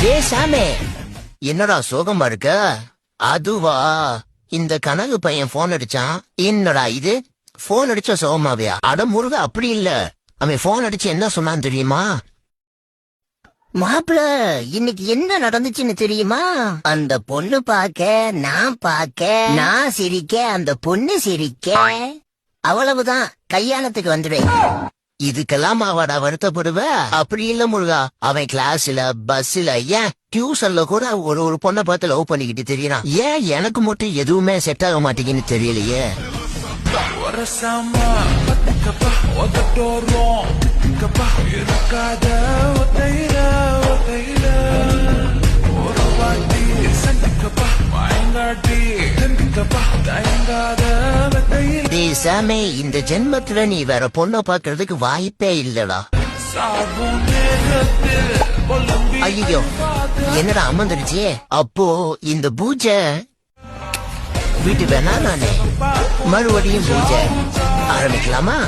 சாமே, என்னடா சோகமா இருக்க? அதுவா, இந்த கனகு பையன் போன் அடிச்சான். என்னடா இது, போன் அடிச்ச சோகமாவியா? அட முருக, அப்படி இல்ல. அவன் போன் அடிச்சு என்ன சொன்னான் தெரியுமா? மாப்பிள, இன்னைக்கு என்ன நடந்துச்சுன்னு தெரியுமா? அந்த பொண்ணு பார்க்க நான் சிரிக்க, அந்த பொண்ணு சிரிக்க, அவ்வளவுதான், கல்யாணத்துக்கு வந்துடு. இதுக்கெல்லாம் அவடா வருத்தப்படுவ? அப்படி இல்ல முருகா, அவன் கிளாஸ்ல, பஸ்ல, ஏன் டியூஷன்ல கூட ஒரு பொண்ணை பார்த்து லவ் பண்ணிக்கிட்டு தெரியறான். ஏன் எனக்கு மட்டும் எதுவுமே செட் ஆக மாட்டேங்குன்னு தெரியலையே. சாமே, இந்த ஜென்மத்துல நீ வேற பொண்ணை பாக்குறதுக்கு வாய்ப்பே இல்லடா. ஐயோ, என்னடா அமர்ந்துடுச்சு. அப்போ இந்த பூஜை வீட்டு வேணா, நானே மறுபடியும் பூஜை ஆரம்பிக்கலாமா?